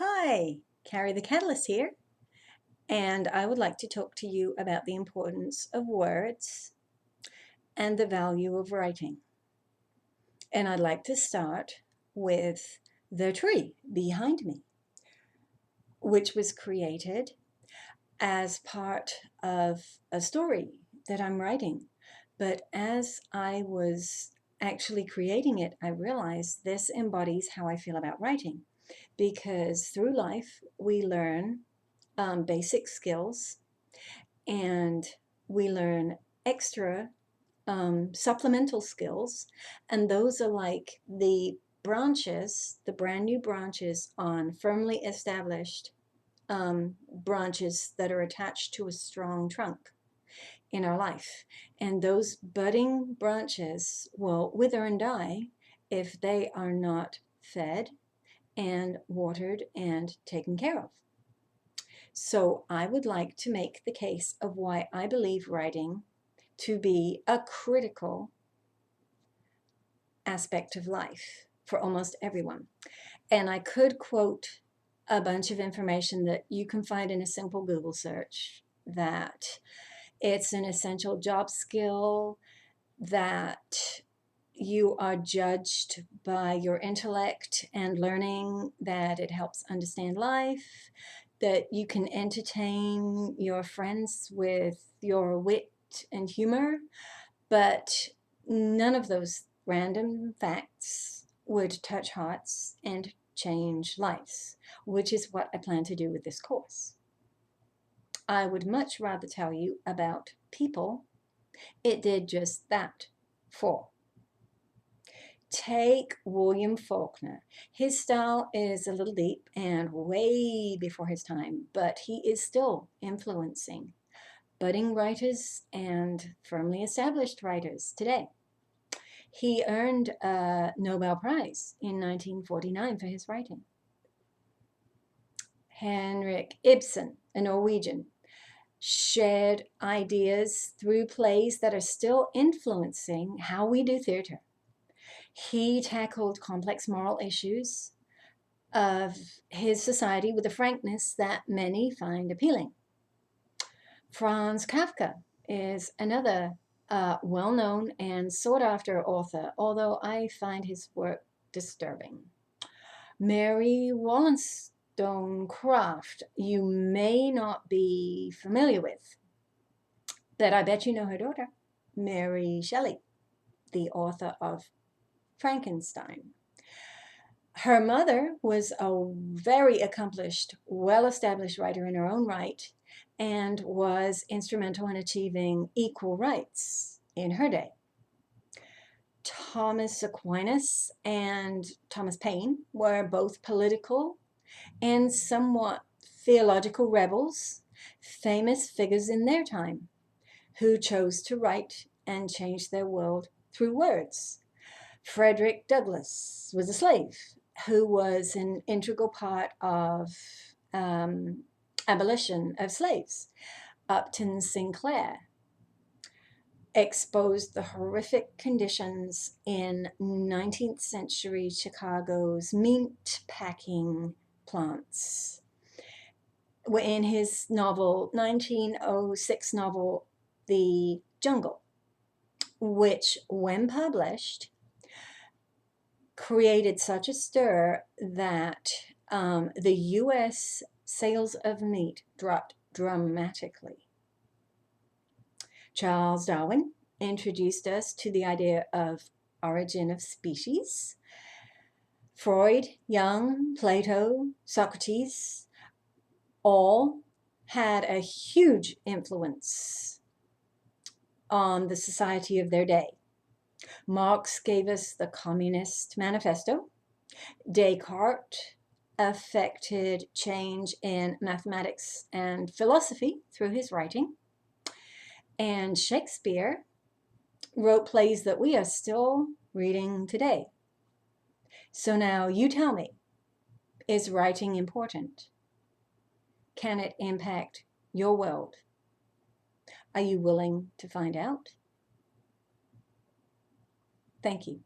Hi, Kari the Catalyst here, and I would like to talk to you about the importance of words and the value of writing. And I'd like to start with the tree behind me, which was created as part of a story that I'm writing. But as I was actually creating it, I realized this embodies how I feel about writing, because through life we learn basic skills, and we learn extra supplemental skills, and those are like the branches, the brand new branches on firmly established branches that are attached to a strong trunk in our life. And those budding branches will wither and die if they are not fed and watered and taken care of. So I would like to make the case of why I believe writing to be a critical aspect of life for almost everyone. And I could quote a bunch of information that you can find in a simple Google search, that it's an essential job skill, that you are judged by your intellect and learning, that it helps understand life, that you can entertain your friends with your wit and humor, but none of those random facts would touch hearts and change lives, which is what I plan to do with this course. I would much rather tell you about people it did just that for. Take William Faulkner. His style is a little deep and way before his time, but he is still influencing budding writers and firmly established writers today. He earned a Nobel Prize in 1949 for his writing. Henrik Ibsen, a Norwegian, shared ideas through plays that are still influencing how we do theater. He tackled complex moral issues of his society with a frankness that many find appealing. Franz Kafka is another well-known and sought-after author, although I find his work disturbing. Mary Wollstonecraft, you may not be familiar with, but I bet you know her daughter, Mary Shelley, the author of Frankenstein. Her mother was a very accomplished, well-established writer in her own right, and was instrumental in achieving equal rights in her day. Thomas Aquinas and Thomas Paine were both political and somewhat theological rebels, famous figures in their time, who chose to write and change their world through words. Frederick Douglass was a slave who was an integral part of abolition of slaves. Upton Sinclair exposed the horrific conditions in 19th century Chicago's meat packing plants in his 1906 novel, The Jungle, which, when published, created such a stir that the U.S. sales of meat dropped dramatically. Charles Darwin introduced us to the idea of origin of species. Freud, Jung, Plato, Socrates all had a huge influence on the society of their day. Marx gave us the Communist Manifesto. Descartes affected change in mathematics and philosophy through his writing. And Shakespeare wrote plays that we are still reading today. So now you tell me, is writing important? Can it impact your world? Are you willing to find out? Thank you.